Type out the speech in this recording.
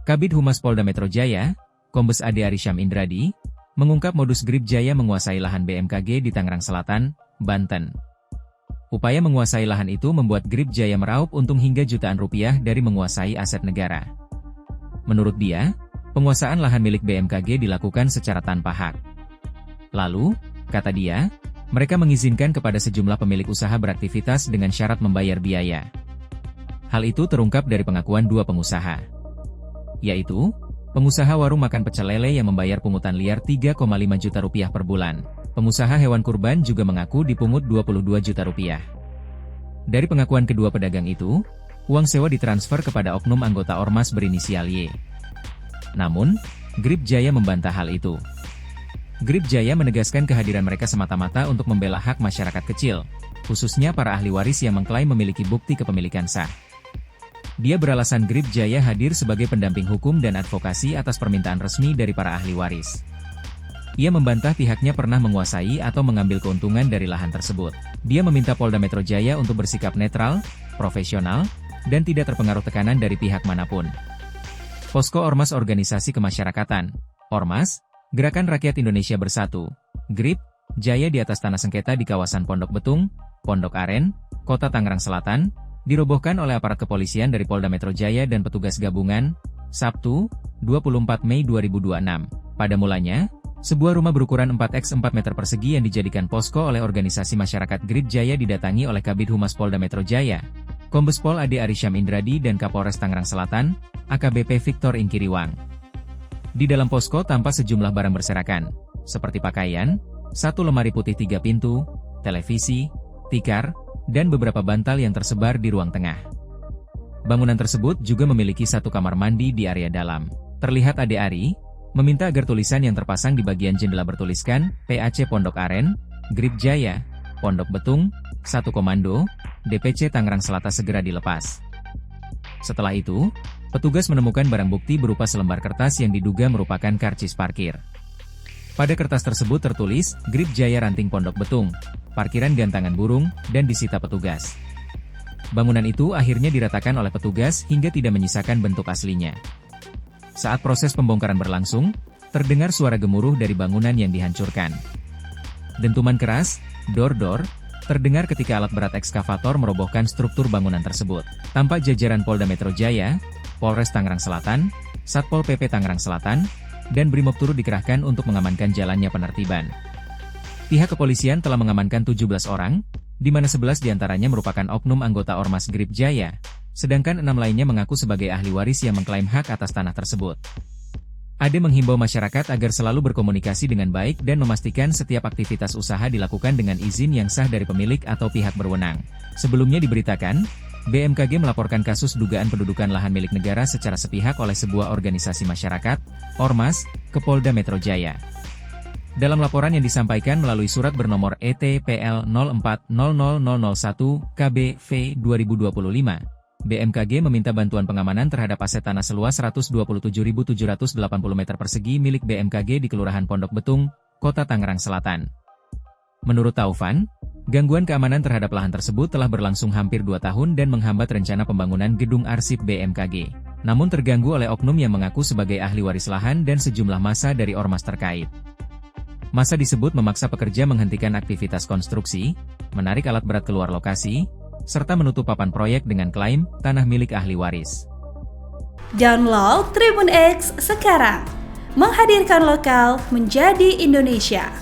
Kabid Humas Polda Metro Jaya, Kombes Ade Arysyam Indradi, mengungkap modus Grip Jaya menguasai lahan BMKG di Tangerang Selatan, Banten. Upaya menguasai lahan itu membuat Grip Jaya meraup untung hingga jutaan rupiah dari menguasai aset negara. Menurut dia, penguasaan lahan milik BMKG dilakukan secara tanpa hak. Lalu, kata dia, mereka mengizinkan kepada sejumlah pemilik usaha beraktivitas dengan syarat membayar biaya. Hal itu terungkap dari pengakuan dua pengusaha, yaitu pengusaha warung makan pecel lele yang membayar pungutan liar 3,5 juta rupiah per bulan. Pengusaha hewan kurban juga mengaku dipungut 22 juta rupiah. Dari pengakuan kedua pedagang itu, uang sewa ditransfer kepada oknum anggota Ormas berinisial Y. Namun, Grip Jaya membantah hal itu. Grip Jaya menegaskan kehadiran mereka semata-mata untuk membela hak masyarakat kecil, khususnya para ahli waris yang mengklaim memiliki bukti kepemilikan sah. Dia beralasan Grip Jaya hadir sebagai pendamping hukum dan advokasi atas permintaan resmi dari para ahli waris. Ia membantah pihaknya pernah menguasai atau mengambil keuntungan dari lahan tersebut. Dia meminta Polda Metro Jaya untuk bersikap netral, profesional, dan tidak terpengaruh tekanan dari pihak manapun. Posko Ormas Organisasi Kemasyarakatan, Ormas, Gerakan Rakyat Indonesia Bersatu, Grip Jaya di atas tanah sengketa di kawasan Pondok Betung, Pondok Aren, Kota Tangerang Selatan, dirobohkan oleh aparat kepolisian dari Polda Metro Jaya dan petugas gabungan, Sabtu, 24 Mei 2026. Pada mulanya, sebuah rumah berukuran 4x4 meter persegi yang dijadikan posko oleh organisasi masyarakat Grip Jaya didatangi oleh Kabid Humas Polda Metro Jaya, Kombes Pol Ade Arysyam Indradi dan Kapolres Tangerang Selatan, AKBP Victor Ingkiriwang. Di dalam posko tampak sejumlah barang berserakan, seperti pakaian, satu lemari putih 3 pintu, televisi, tikar, dan beberapa bantal yang tersebar di ruang tengah. Bangunan tersebut juga memiliki satu kamar mandi di area dalam. Terlihat Ade Ari meminta agar tulisan yang terpasang di bagian jendela bertuliskan PAC Pondok Aren, Grip Jaya, Pondok Betung, 1 Komando, DPC Tangerang Selatan segera dilepas. Setelah itu, petugas menemukan barang bukti berupa selembar kertas yang diduga merupakan karcis parkir. Pada kertas tersebut tertulis, Grip Jaya Ranting Pondok Betung, parkiran gantangan burung, dan disita petugas. Bangunan itu akhirnya diratakan oleh petugas hingga tidak menyisakan bentuk aslinya. Saat proses pembongkaran berlangsung, terdengar suara gemuruh dari bangunan yang dihancurkan. Dentuman keras, dor-dor, terdengar ketika alat berat ekskavator merobohkan struktur bangunan tersebut. Tampak jajaran Polda Metro Jaya, Polres Tangerang Selatan, Satpol PP Tangerang Selatan, dan Brimob turut dikerahkan untuk mengamankan jalannya penertiban. Pihak kepolisian telah mengamankan 17 orang, di mana 11 diantaranya merupakan oknum anggota Ormas Grip Jaya, sedangkan 6 lainnya mengaku sebagai ahli waris yang mengklaim hak atas tanah tersebut. Ade menghimbau masyarakat agar selalu berkomunikasi dengan baik dan memastikan setiap aktivitas usaha dilakukan dengan izin yang sah dari pemilik atau pihak berwenang. Sebelumnya diberitakan, BMKG melaporkan kasus dugaan pendudukan lahan milik negara secara sepihak oleh sebuah organisasi masyarakat, Ormas, ke Polda Metro Jaya. Dalam laporan yang disampaikan melalui surat bernomor ETPL 04000001 KB-V 2025, BMKG meminta bantuan pengamanan terhadap aset tanah seluas 127.780 meter persegi milik BMKG di Kelurahan Pondok Betung, Kota Tangerang Selatan. Menurut Taufan, gangguan keamanan terhadap lahan tersebut telah berlangsung hampir 2 tahun dan menghambat rencana pembangunan gedung arsip BMKG. Namun terganggu oleh oknum yang mengaku sebagai ahli waris lahan dan sejumlah massa dari ormas terkait. Massa disebut memaksa pekerja menghentikan aktivitas konstruksi, menarik alat berat keluar lokasi, serta menutup papan proyek dengan klaim tanah milik ahli waris. Download Tribun X sekarang, menghadirkan lokal menjadi Indonesia.